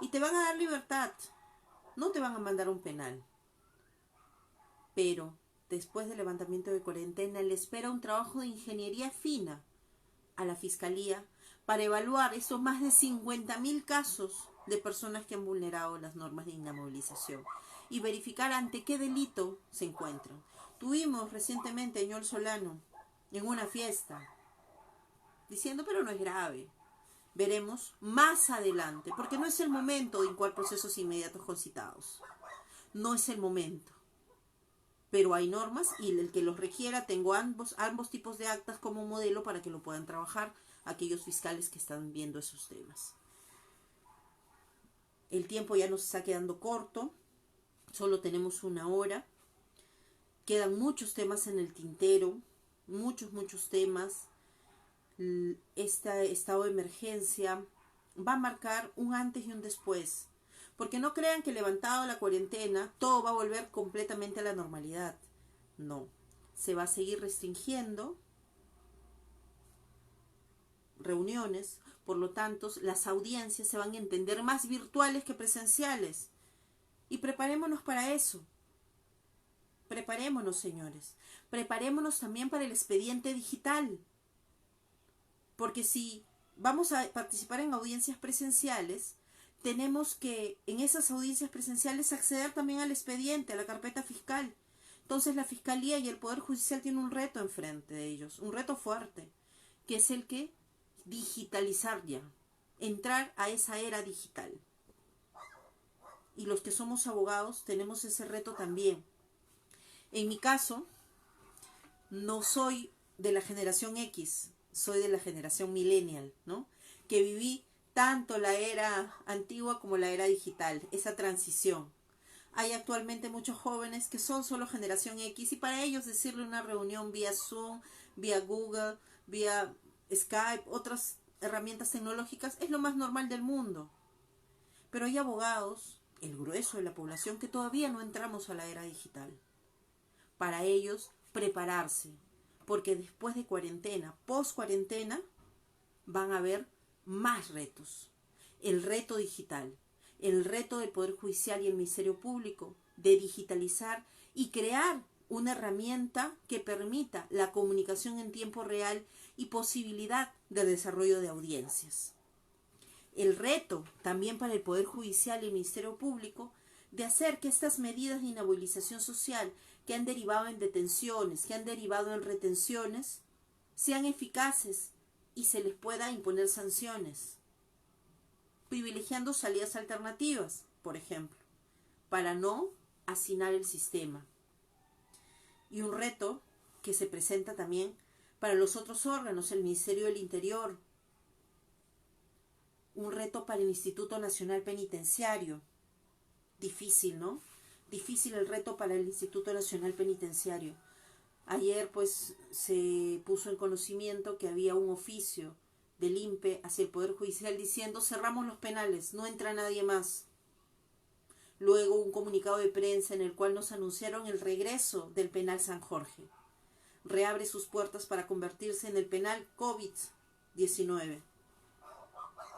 Y te van a dar libertad, no te van a mandar a un penal. Pero después del levantamiento de cuarentena le espera un trabajo de ingeniería fina a la fiscalía para evaluar esos más de 50.000 casos de personas que han vulnerado las normas de inamovilización y verificar ante qué delito se encuentran. Tuvimos recientemente a Ñol Solano en una fiesta diciendo, pero no es grave. Veremos más adelante, porque no es el momento de incoar procesos inmediatos concitados. No es el momento. Pero hay normas y el que los requiera, tengo ambos tipos de actas como modelo para que lo puedan trabajar aquellos fiscales que están viendo esos temas. El tiempo ya nos está quedando corto, solo tenemos 1 hora. Quedan muchos temas en el tintero, muchos temas. Este estado de emergencia va a marcar un antes y un después. Porque no crean que levantado la cuarentena todo va a volver completamente a la normalidad. No, se va a seguir restringiendo reuniones, por lo tanto las audiencias se van a entender más virtuales que presenciales. Y preparémonos para eso. Preparémonos, señores. Preparémonos también para el expediente digital. Porque si vamos a participar en audiencias presenciales, tenemos que en esas audiencias presenciales acceder también al expediente, a la carpeta fiscal. Entonces la Fiscalía y el Poder Judicial tienen un reto enfrente de ellos, un reto fuerte, que es el que digitalizar ya, entrar a esa era digital. Y los que somos abogados tenemos ese reto también. En mi caso, no soy de la generación X, soy de la generación millennial, ¿no? Que viví tanto la era antigua como la era digital, esa transición. Hay actualmente muchos jóvenes que son solo generación X y para ellos decirle una reunión vía Zoom, vía Google, vía Skype, otras herramientas tecnológicas es lo más normal del mundo. Pero hay abogados, el grueso de la población, que todavía no entramos a la era digital. Para ellos, prepararse, porque después de cuarentena, post cuarentena, van a haber más retos. El reto digital, el reto del Poder Judicial y el Ministerio Público de digitalizar y crear una herramienta que permita la comunicación en tiempo real y posibilidad de desarrollo de audiencias. El reto también para el Poder Judicial y el Ministerio Público de hacer que estas medidas de inhabilitación social que han derivado en detenciones, que han derivado en retenciones, sean eficaces y se les pueda imponer sanciones, privilegiando salidas alternativas, por ejemplo, para no hacinar el sistema. Y un reto que se presenta también para los otros órganos, el Ministerio del Interior, un reto para el Instituto Nacional Penitenciario. Difícil, ¿no? Difícil el reto para el Instituto Nacional Penitenciario. Ayer pues se puso en conocimiento que había un oficio del INPE hacia el Poder Judicial diciendo cerramos los penales, no entra nadie más. Luego un comunicado de prensa en el cual nos anunciaron el regreso del penal San Jorge. Reabre sus puertas para convertirse en el penal COVID-19.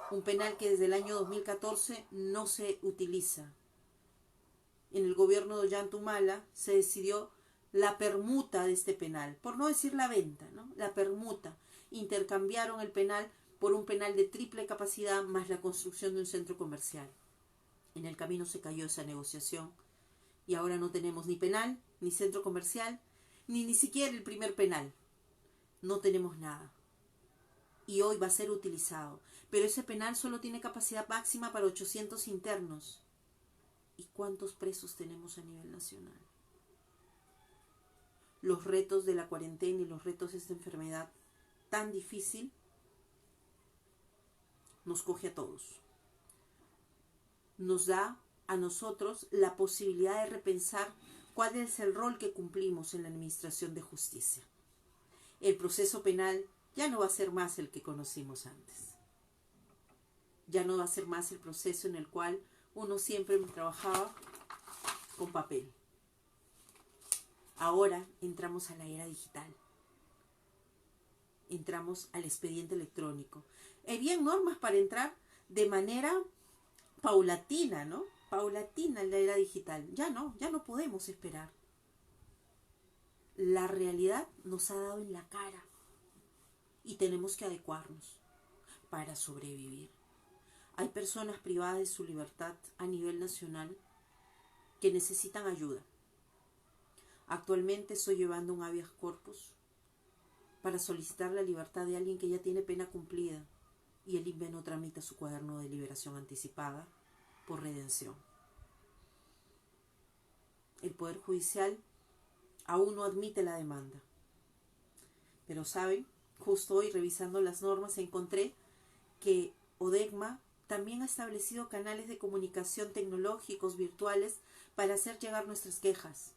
Un penal que desde el año 2014 no se utiliza. En el gobierno de Ollantumala se decidió la permuta de este penal, por no decir la venta, ¿no? La permuta. Intercambiaron el penal por un penal de triple capacidad más la construcción de un centro comercial. En el camino se cayó esa negociación y ahora no tenemos ni penal, ni centro comercial, ni siquiera el primer penal. No tenemos nada. Y hoy va a ser utilizado. Pero ese penal solo tiene capacidad máxima para 800 internos. ¿Y cuántos presos tenemos a nivel nacional? Los retos de la cuarentena y los retos de esta enfermedad tan difícil nos coge a todos. Nos da a nosotros la posibilidad de repensar cuál es el rol que cumplimos en la administración de justicia. El proceso penal ya no va a ser más el que conocimos antes. Ya no va a ser más el proceso en el cual uno siempre trabajaba con papel. Ahora entramos a la era digital. Entramos al expediente electrónico. Había normas para entrar de manera paulatina, ¿no? Paulatina en la era digital. Ya no podemos esperar. La realidad nos ha dado en la cara y tenemos que adecuarnos para sobrevivir. Hay personas privadas de su libertad a nivel nacional que necesitan ayuda. Actualmente estoy llevando un habeas corpus para solicitar la libertad de alguien que ya tiene pena cumplida y el INPE no tramita su cuaderno de liberación anticipada por redención. El Poder Judicial aún no admite la demanda. Pero saben, justo hoy revisando las normas encontré que ODECMA también ha establecido canales de comunicación tecnológicos virtuales para hacer llegar nuestras quejas.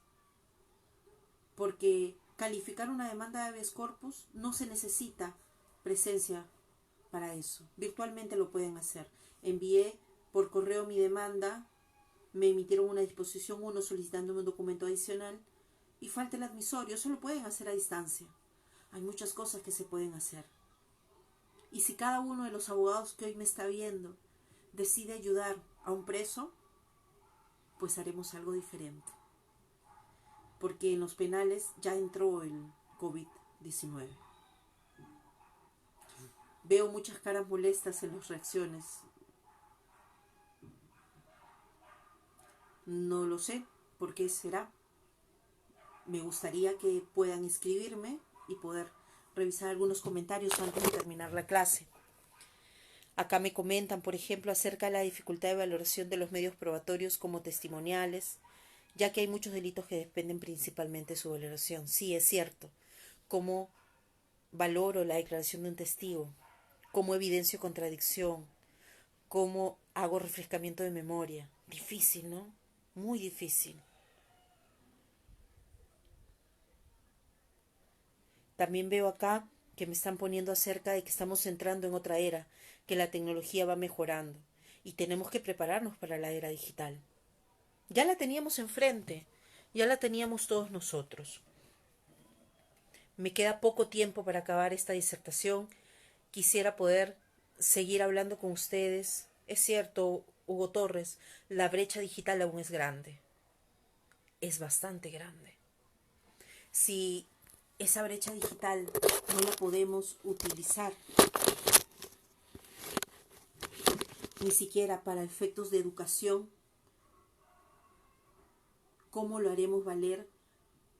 Porque calificar una demanda de habeas corpus no se necesita presencia para eso. Virtualmente lo pueden hacer. Envié por correo mi demanda, me emitieron una disposición 1 solicitándome un documento adicional y falta el admisorio. Eso lo pueden hacer a distancia. Hay muchas cosas que se pueden hacer. Y si cada uno de los abogados que hoy me está viendo decide ayudar a un preso, pues haremos algo diferente. Porque en los penales ya entró el COVID-19. Veo muchas caras molestas en las reacciones. No lo sé por qué será. Me gustaría que puedan escribirme y poder revisar algunos comentarios antes de terminar la clase. Acá me comentan, por ejemplo, acerca de la dificultad de valoración de los medios probatorios como testimoniales, ya que hay muchos delitos que dependen principalmente de su valoración. Sí, es cierto. ¿Cómo valoro la declaración de un testigo? ¿Cómo evidencio contradicción? ¿Cómo hago refrescamiento de memoria? Difícil, ¿no? Muy difícil. También veo acá que me están poniendo acerca de que estamos entrando en otra era, que la tecnología va mejorando y tenemos que prepararnos para la era digital. Ya la teníamos enfrente, ya la teníamos todos nosotros. Me queda poco tiempo para acabar esta disertación. Quisiera poder seguir hablando con ustedes. Es cierto, Hugo Torres, la brecha digital aún es grande. Es bastante grande. Si esa brecha digital no la podemos utilizar ni siquiera para efectos de educación, ¿cómo lo haremos valer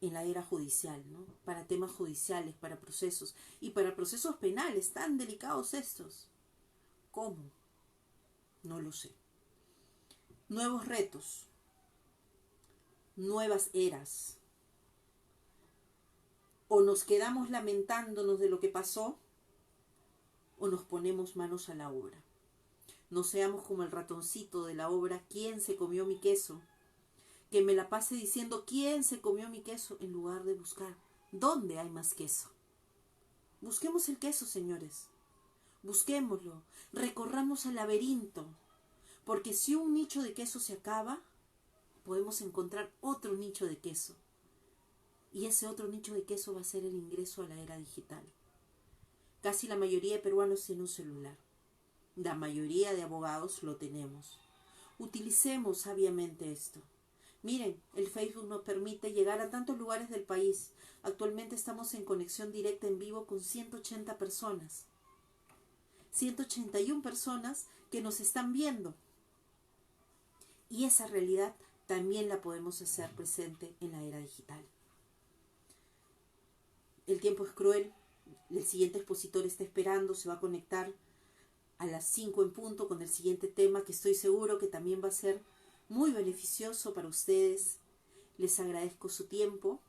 en la era judicial, ¿no? Para temas judiciales, para procesos y para procesos penales tan delicados estos? ¿Cómo? No lo sé. Nuevos retos, nuevas eras. O nos quedamos lamentándonos de lo que pasó, o nos ponemos manos a la obra. No seamos como el ratoncito de la obra ¿Quién se comió mi queso? Que me la pase diciendo ¿quién se comió mi queso? En lugar de buscar ¿dónde hay más queso? Busquemos el queso, señores. Busquémoslo. Recorramos el laberinto. Porque si un nicho de queso se acaba, podemos encontrar otro nicho de queso. Y ese otro nicho de queso va a ser el ingreso a la era digital. Casi la mayoría de peruanos tiene un celular. La mayoría de abogados lo tenemos. Utilicemos sabiamente esto. Miren, el Facebook nos permite llegar a tantos lugares del país. Actualmente estamos en conexión directa en vivo con 180 personas. 181 personas que nos están viendo. Y esa realidad también la podemos hacer presente en la era digital. El tiempo es cruel. El siguiente expositor está esperando, se va a conectar a las 5 en punto con el siguiente tema, que estoy seguro que también va a ser muy beneficioso para ustedes. Les agradezco su tiempo,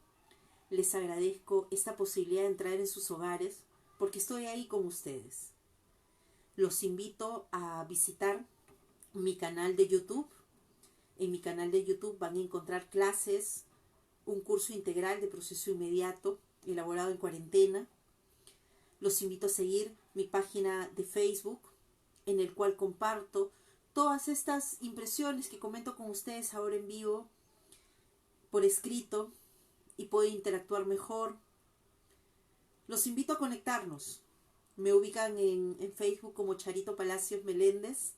les agradezco esta posibilidad de entrar en sus hogares, porque estoy ahí con ustedes. Los invito a visitar mi canal de YouTube. En mi canal de YouTube van a encontrar clases, un curso integral de proceso inmediato, elaborado en cuarentena. Los invito a seguir mi página de Facebook, en el cual comparto todas estas impresiones que comento con ustedes ahora en vivo, por escrito, y pueden interactuar mejor. Los invito a conectarnos. Me ubican en Facebook como Charito Palacios Meléndez,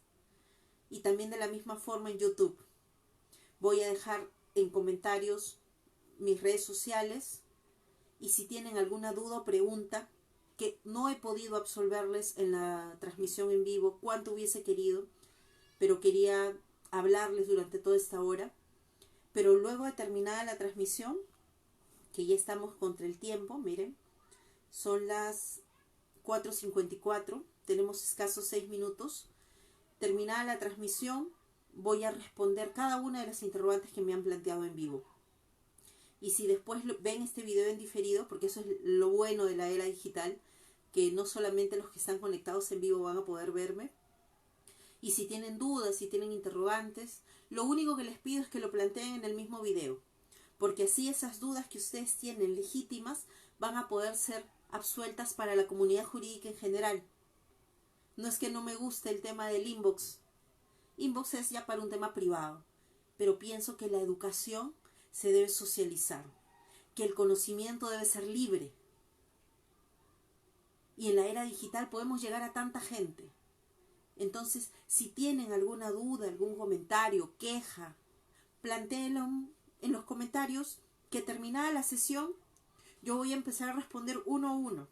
y también de la misma forma en YouTube. Voy a dejar en comentarios mis redes sociales, y si tienen alguna duda o pregunta que no he podido absolverles en la transmisión en vivo, cuanto hubiese querido, pero quería hablarles durante toda esta hora. Pero luego de terminada la transmisión, que ya estamos contra el tiempo, miren, son las 4:54, tenemos escasos 6 minutos. Terminada la transmisión, voy a responder cada una de las interrogantes que me han planteado en vivo. Y si después ven este video en diferido, porque eso es lo bueno de la era digital, que no solamente los que están conectados en vivo van a poder verme. Y si tienen dudas, si tienen interrogantes, lo único que les pido es que lo planteen en el mismo video, porque así esas dudas que ustedes tienen legítimas van a poder ser absueltas para la comunidad jurídica en general. No es que no me guste el tema del inbox. Inbox es ya para un tema privado, pero pienso que la educación se debe socializar, que el conocimiento debe ser libre. Y en la era digital podemos llegar a tanta gente. Entonces, si tienen alguna duda, algún comentario, queja, plantéenlo en los comentarios, que terminada la sesión, yo voy a empezar a responder uno a uno.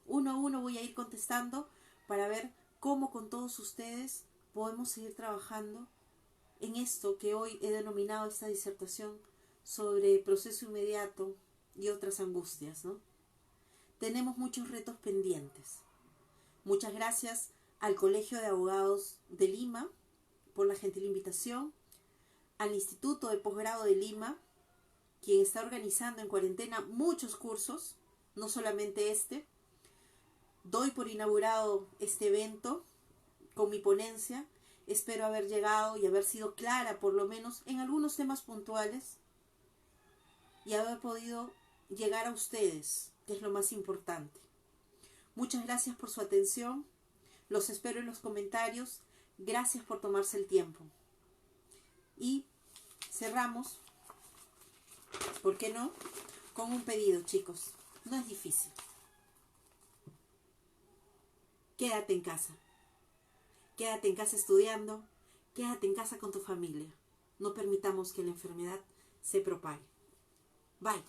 Uno a uno voy a ir contestando para ver cómo con todos ustedes podemos seguir trabajando en esto que hoy he denominado esta disertación sobre proceso inmediato y otras angustias, ¿no? Tenemos muchos retos pendientes. Muchas gracias al Colegio de Abogados de Lima por la gentil invitación, al Instituto de Posgrado de Lima, quien está organizando en cuarentena muchos cursos, no solamente este. Doy por inaugurado este evento con mi ponencia. Espero haber llegado y haber sido clara, por lo menos, en algunos temas puntuales, y haber podido llegar a ustedes, que es lo más importante. Muchas gracias por su atención. Los espero en los comentarios. Gracias por tomarse el tiempo. Y cerramos, ¿por qué no?, con un pedido, chicos. No es difícil. Quédate en casa. Quédate en casa estudiando. Quédate en casa con tu familia. No permitamos que la enfermedad se propague. Bye.